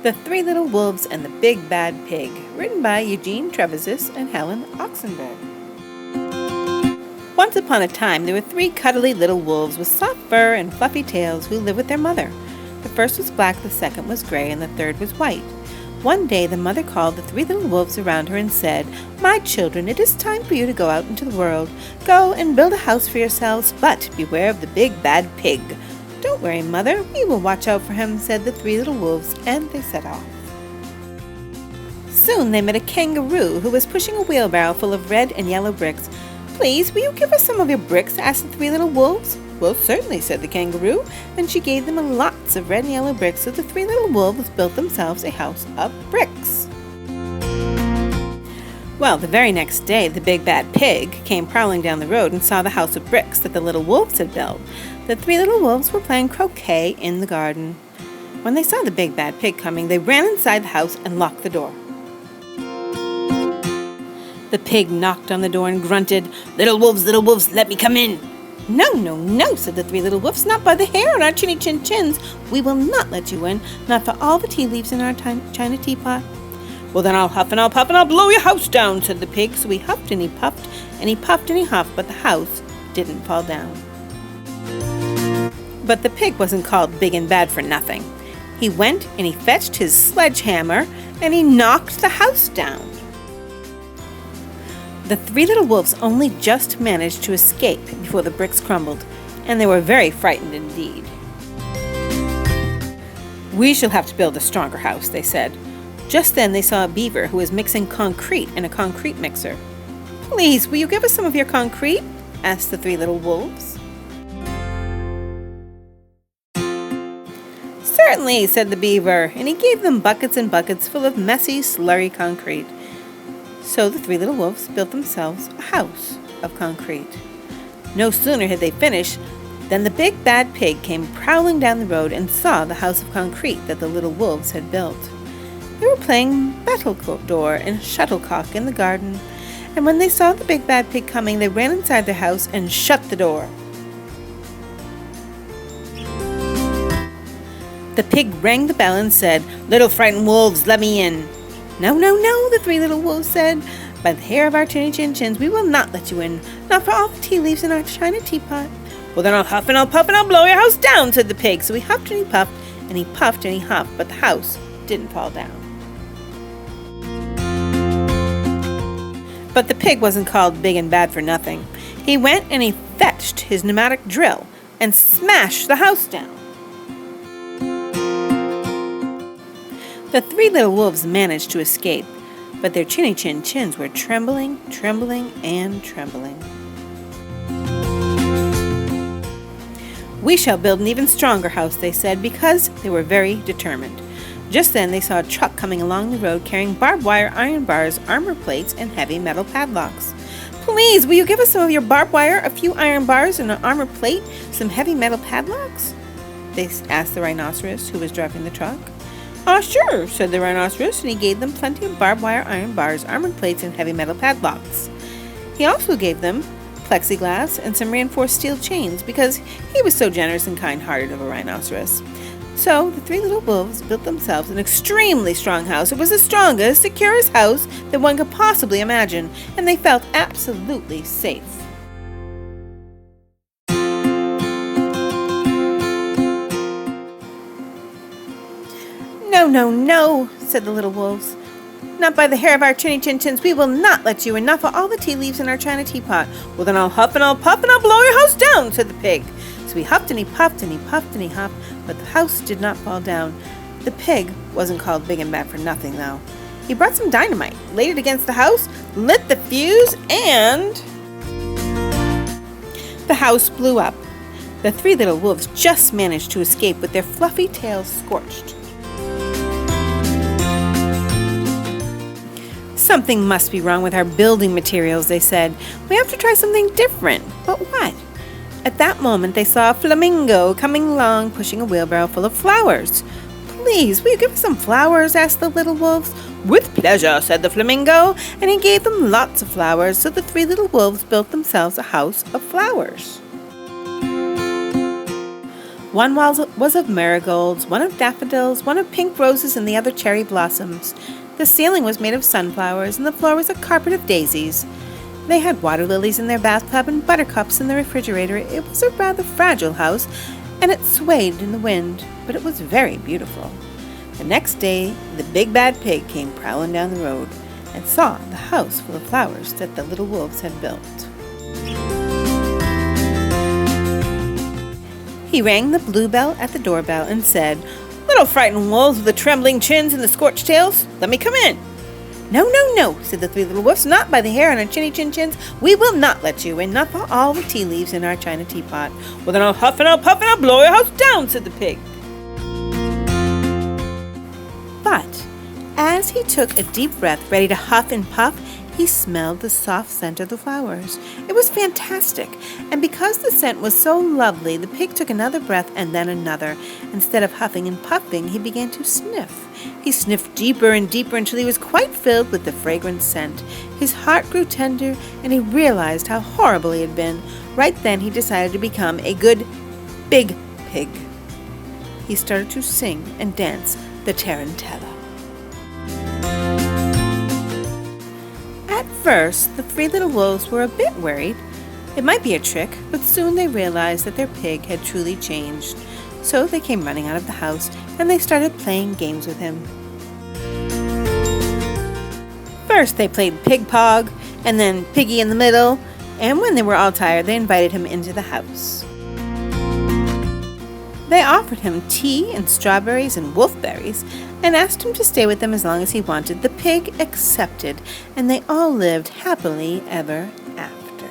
The Three Little Wolves and the Big Bad Pig, written by Eugene Trevisis and Helen Oxenberg. Once upon a time, there were three cuddly little wolves with soft fur and fluffy tails who lived with their mother. The first was black, the second was gray, and the third was white. One day, the mother called the three little wolves around her and said, "My children, it is time for you to go out into the world. Go and build a house for yourselves, but beware of the big bad pig." "Don't worry, Mother, we will watch out for him," said the three little wolves, and they set off. Soon they met a kangaroo who was pushing a wheelbarrow full of red and yellow bricks. "Please, will you give us some of your bricks?" asked the three little wolves. "Well, certainly," said the kangaroo, and she gave them lots of red and yellow bricks, so the three little wolves built themselves a house of bricks. Well, the very next day, the big bad pig came prowling down the road and saw the house of bricks that the little wolves had built. The three little wolves were playing croquet in the garden. When they saw the big bad pig coming, they ran inside the house and locked the door. The pig knocked on the door and grunted, little wolves, let me come in." No, no," said the three little wolves, "not by the hair on our chinny chin chins. We will not let you in, not for all the tea leaves in our china teapot." "Well, then I'll huff and I'll puff and I'll blow your house down," said the pig. So he huffed and he puffed and he puffed and he huffed, but the house didn't fall down. But the pig wasn't called big and bad for nothing. He went and he fetched his sledgehammer and he knocked the house down. The three little wolves only just managed to escape before the bricks crumbled, and they were very frightened indeed. "We shall have to build a stronger house," they said. Just then they saw a beaver who was mixing concrete in a concrete mixer. "Please, will you give us some of your concrete?" asked the three little wolves. "Certainly," said the beaver, and he gave them buckets and buckets full of messy, slurry concrete. So the three little wolves built themselves a house of concrete. No sooner had they finished than the big bad pig came prowling down the road and saw the house of concrete that the little wolves had built. They were playing battledore and shuttlecock in the garden, and when they saw the big bad pig coming, they ran inside their house and shut the door. The pig rang the bell and said, "Little frightened wolves, let me in." No, the three little wolves said. "By the hair of our chinny chin chins, we will not let you in, not for all the tea leaves in our china teapot." "Well, then I'll huff and I'll puff and I'll blow your house down," said the pig. So he huffed and he puffed and he puffed and he huffed, but the house didn't fall down. But the pig wasn't called big and bad for nothing. He went and he fetched his pneumatic drill and smashed the house down. The three little wolves managed to escape, but their chinny chin chins were trembling, and trembling. "We shall build an even stronger house," they said, because they were very determined. Just then they saw a truck coming along the road carrying barbed wire, iron bars, armor plates, and heavy metal padlocks. "Please, will you give us some of your barbed wire, a few iron bars, and an armor plate, some heavy metal padlocks?" they asked the rhinoceros who was driving the truck. Sure," said the rhinoceros, and he gave them plenty of barbed wire, iron bars, armored plates, and heavy metal padlocks. He also gave them plexiglass and some reinforced steel chains because he was so generous and kind-hearted of a rhinoceros. So the three little wolves built themselves an extremely strong house. It was the strongest, securest house that one could possibly imagine, and they felt absolutely safe. No, said the little wolves. "Not by the hair of our chinny chin chins. We will not let you in, not for all the tea leaves in our china teapot." "Well, then I'll huff and I'll puff and I'll blow your house down," said the pig. So he huffed and he puffed and he puffed and he huffed, but the house did not fall down. The pig wasn't called big and bad for nothing, though. He brought some dynamite, laid it against the house, lit the fuse, and the house blew up. The three little wolves just managed to escape with their fluffy tails scorched. "Something must be wrong with our building materials," they said. "We have to try something different." But what? At that moment they saw a flamingo coming along pushing a wheelbarrow full of flowers. "Please, will you give us some flowers?" asked the little wolves. "With pleasure," said the flamingo, and he gave them lots of flowers, so the three little wolves built themselves a house of flowers. One was of marigolds, one of daffodils, one of pink roses, and the other cherry blossoms. The ceiling was made of sunflowers, and the floor was a carpet of daisies. They had water lilies in their bathtub and buttercups in the refrigerator. It was a rather fragile house, and it swayed in the wind, but it was very beautiful. The next day, the big bad pig came prowling down the road and saw the house full of flowers that the little wolves had built. He rang the blue bell at the doorbell and said, "Little frightened wolves with the trembling chins and the scorched tails, let me come in." "No, no, no," said the three little wolves, "not by the hair on our chinny chin chins. We will not let you in, not for all the tea leaves in our china teapot." "Well, then I'll huff and I'll puff and I'll blow your house down," said the pig. But as he took a deep breath, ready to huff and puff, he smelled the soft scent of the flowers. It was fantastic, and because the scent was so lovely, the pig took another breath and then another. Instead of huffing and puffing, he began to sniff. He sniffed deeper and deeper until he was quite filled with the fragrant scent. His heart grew tender, and he realized how horrible he had been. Right then, he decided to become a good, big pig. He started to sing and dance the tarantella. At first, the three little wolves were a bit worried. It might be a trick, but soon they realized that their pig had truly changed. So they came running out of the house, and they started playing games with him. First, they played Pig Pog, and then Piggy in the Middle, and when they were all tired, they invited him into the house. They offered him tea and strawberries and wolfberries, and asked him to stay with them as long as he wanted. The pig accepted, and they all lived happily ever after.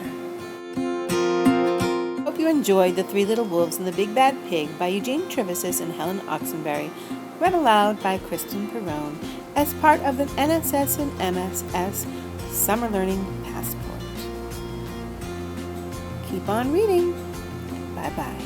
Hope you enjoyed The Three Little Wolves and the Big Bad Pig by Eugene Trevisius and Helen Oxenberry, read aloud by Kristen Perrone as part of the NSS and MSS Summer Learning Passport. Keep on reading. Bye-bye.